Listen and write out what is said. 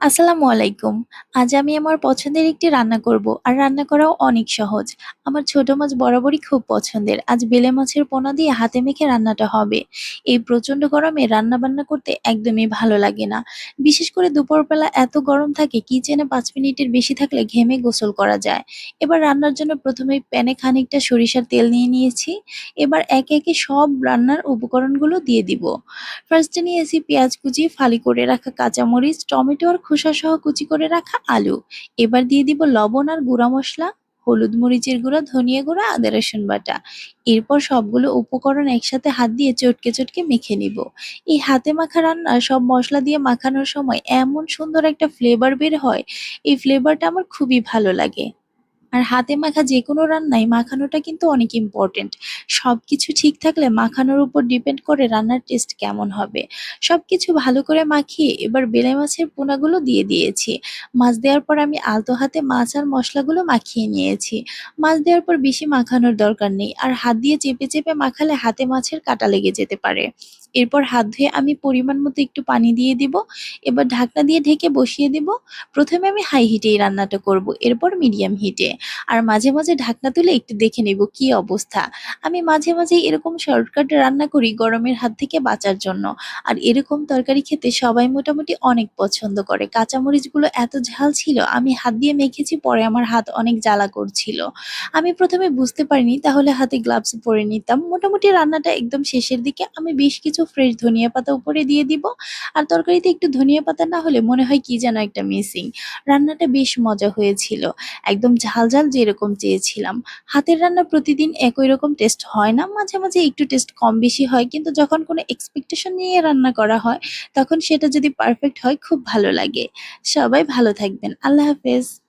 আসসালামু আলাইকুম। আজ আমি আমার পছন্দের একটি রান্না করব। আর রান্না করাও অনেক সহজ। আমার ছোট মাছ বরাবরই খুব পছন্দের। আজ বেলে মাছের পোনা দিয়ে হাতে মেখে রান্নাটা হবে। এই প্রচন্ড গরমে রান্না-বান্না করতে একদমই ভালো লাগে না। বিশেষ করে দুপুরবেলা এত গরম থাকে কিচেনে ৫ মিনিটের বেশি থাকলে ঘেমে গোসল করা যায়। এবার রান্নার জন্য প্রথমেই প্যানে খানিকটা সরিষার তেল নিয়ে নিয়েছি। এবার একে, একে সব রান্নার উপকরণগুলো দিয়ে দিব। ফার্স্টে নিয়েছি পেঁয়াজ কুচি, ফালি করে রাখা কাঁচামরিচ, টমেটো আর খোসাসহ কুচি করে রাখা আলু। এবার দিয়ে দিব লবণ আর গুঁড়া মসলা, হলুদ, মরিচের গুঁড়া, ধনিয়া গুঁড়া, আদা রসুন বাটা। এরপর সবগুলো উপকরণ একসাথে হাত দিয়ে চটকে, চটকে মেখে নিব। এই হাতে মাখা রান্না সব মসলা দিয়ে মাখানোর সময় এমন সুন্দর একটা ফ্লেভার বের হয়, এই ফ্লেভারটা আমার খুবই ভালো লাগে। আর হাতে মাখা যেকোনো রান্নায় মাখানোটা কিন্তু অনেক ইম্পোর্টেন্ট। সবকিছু ঠিক থাকলে মাখানোর উপর ডিপেন্ড করে রান্নার টেস্ট কেমন হবে। সবকিছু ভালো করে মাখিয়ে এবার বেলে মাছের পোনাগুলো দিয়ে দিয়েছি। মাছ দেওয়ার পর আমি আলতো হাতে মাছ আর মসলাগুলো মাখিয়ে নিয়েছি। মাছ দেওয়ার পর বেশি মাখানোর দরকার নেই। আর হাত দিয়ে চেপে, চেপে মাখালে হাতে মাছের কাঁটা লেগে যেতে পারে। এরপর হাত ধুয়ে আমি পরিমাণ মতো একটু পানি দিয়ে দিব। এবার ঢাকনা দিয়ে ঢেকে বসিয়ে দিব। প্রথমে আমি হাই হিটেই রান্নাটা করব, এরপর মিডিয়াম হিটে। আর মাঝে, মাঝে ঢাকনা তুলে একটু দেখে নেব কি অবস্থা। আমি মাঝে, মাঝে এরকম শর্টকাট রান্না করি গরমের হাত থেকে বাঁচার জন্য। আর এরকম তরকারি খেতে সবাই মোটামুটি অনেক পছন্দ করে। কাঁচামরিচগুলো এত ঝাল ছিল, আমি হাত দিয়ে মেখেছি, পরে আমার হাত অনেক জ্বালা করছিল। আমি প্রথমে বুঝতে পারিনি, তাহলে হাতে গ্লাভস পরে নিতাম। মোটামুটি রান্নাটা একদম শেষের দিকে আমি বেশ কিছু ফ্রেশ ধনিয়া পাতা উপরে দিয়ে দিব। আর তরকারিতে একটু ধনিয়া পাতা না হলে মনে হয় কি যেন একটা মিসিং। রান্নাটা বেশ মজা হয়েছিল। একদম ঝাল, ঝাল যেরকম চেয়েছিলাম। হাতের রান্না প্রতিদিন একই রকম টেস্ট হয় না। মাঝে, মাঝে একটু টেস্ট কম বেশি হয়। কিন্তু যখন কোনো এক্সপেকটেশন নিয়ে রান্না করা হয়, তখন সেটা যদি পারফেক্ট হয় খুব ভালো লাগে। সবাই ভালো থাকবেন। আল্লাহ হাফেজ।